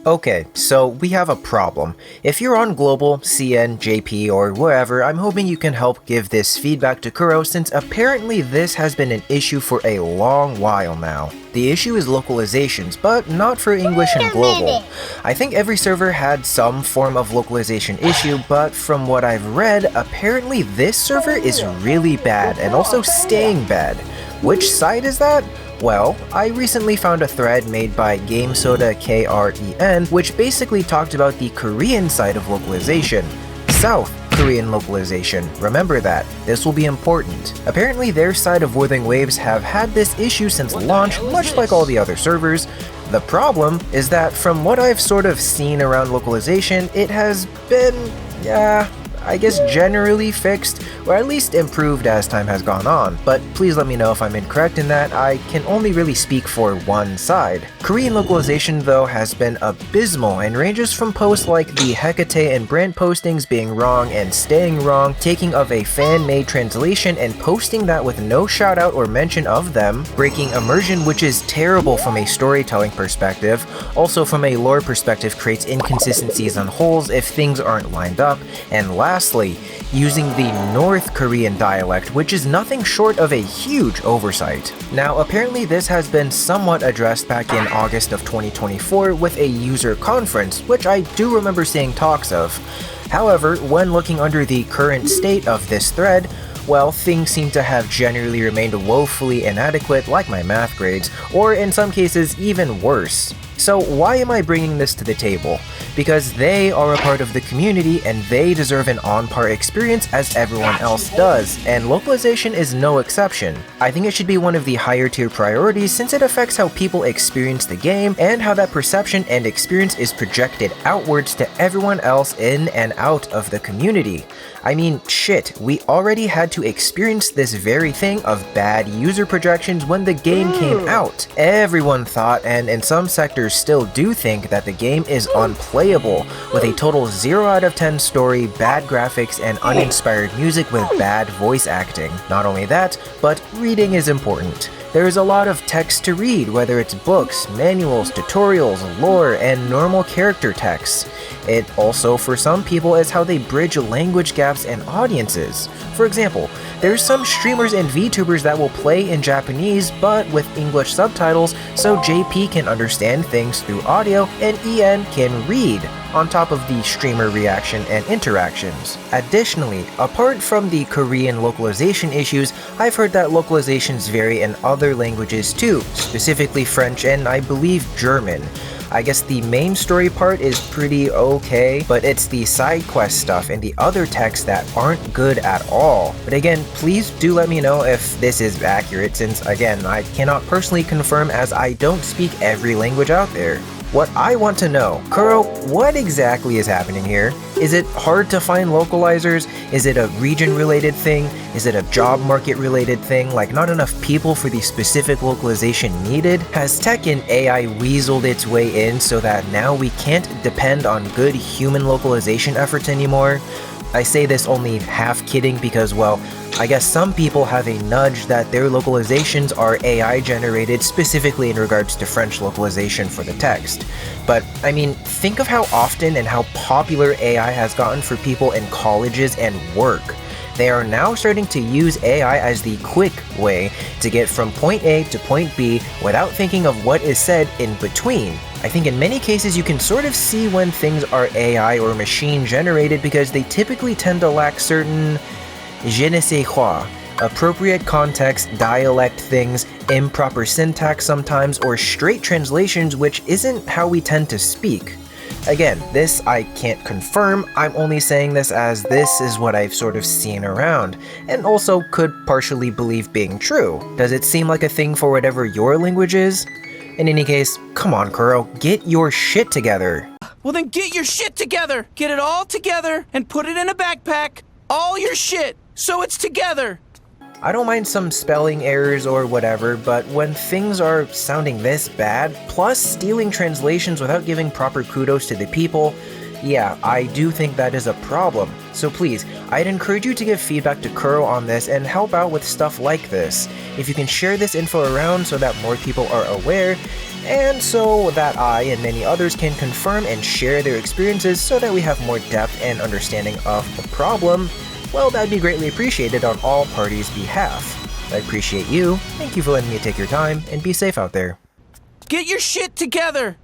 Okay, so we have a problem. If you're on Global, CN, JP, or wherever, I'm hoping you can help give this feedback to Kuro since apparently this has been an issue for a long while now. The issue is localizations, but not for English and Global. I think every server had some form of localization issue, but from what I've read, apparently this server is really bad and also staying bad. Which side is that? Well, I recently found a thread made by GameSoda KREN, which basically talked about the Korean side of localization. South Korean localization, remember that, this will be important. Apparently their side of Wuthering Waves have had this issue since launch, much like all the other servers. The problem is that from what I've sort of seen around localization, it has been, I guess generally fixed, or at least improved as time has gone on, but please let me know if I'm incorrect in that. I can only really speak for one side. Korean localization though has been abysmal and ranges from posts like the Hecate and Brand postings being wrong and staying wrong, taking of a fan-made translation and posting that with no shoutout or mention of them, breaking immersion, which is terrible from a storytelling perspective, also from a lore perspective creates inconsistencies and holes if things aren't lined up, and lastly, using the North Korean dialect, which is nothing short of a huge oversight. Now, apparently this has been somewhat addressed back in August of 2024 with a user conference, which I do remember seeing talks of. However, when looking under the current state of this thread, well, things seem to have generally remained woefully inadequate, like my math grades, or in some cases even worse. So why am I bringing this to the table? Because they are a part of the community and they deserve an on-par experience as everyone else does, and localization is no exception. I think it should be one of the higher tier priorities since it affects how people experience the game and how that perception and experience is projected outwards to everyone else in and out of the community. I mean, shit, we already had to experience this very thing of bad user projections when the game came out. Everyone thought, and in some sectors still do think, that the game is unplayable, with a total 0 out of 10 story, bad graphics, and uninspired music with bad voice acting. Not only that, but reading is important. There is a lot of text to read, whether it's books, manuals, tutorials, lore, and normal character texts. It also, for some people, is how they bridge language gaps and audiences. For example, there's some streamers and VTubers that will play in Japanese but with English subtitles so JP can understand things through audio and EN can read, on top of the streamer reaction and interactions. Additionally, apart from the Korean localization issues, I've heard that localizations vary in other languages too, specifically French and I believe German. I guess the main story part is pretty okay, but it's the side quest stuff and the other texts that aren't good at all. But again, please do let me know if this is accurate since, again, I cannot personally confirm as I don't speak every language out there. What I want to know, Kuro, what exactly is happening here? Is it hard to find localizers? Is it a region-related thing? Is it a job market-related thing, like not enough people for the specific localization needed? Has tech and AI weaseled its way in so that now we can't depend on good human localization efforts anymore? I say this only half kidding because, well, I guess some people have a nudge that their localizations are AI generated specifically in regards to French localization for the text. But I mean, think of how often and how popular AI has gotten for people in colleges and work. They are now starting to use AI as the quick way to get from point A to point B without thinking of what is said in between. I think in many cases you can sort of see when things are AI or machine generated because they typically tend to lack certain je ne sais quoi, appropriate context, dialect things, improper syntax sometimes, or straight translations which isn't how we tend to speak. Again, this I can't confirm, I'm only saying this as this is what I've sort of seen around, and also could partially believe being true. Does it seem like a thing for whatever your language is? In any case, come on Kuro, get your shit together. Well then get your shit together! Get it all together and put it in a backpack! All your shit! So it's together! I don't mind some spelling errors or whatever, but when things are sounding this bad, plus stealing translations without giving proper kudos to the people, yeah, I do think that is a problem. So please, I'd encourage you to give feedback to Kuro on this and help out with stuff like this. If you can share this info around so that more people are aware, And so that I and many others can confirm and share their experiences so that we have more depth and understanding of the problem, well, that'd be greatly appreciated on all parties' behalf. I appreciate you, thank you for letting me take your time, and be safe out there. Get your shit together!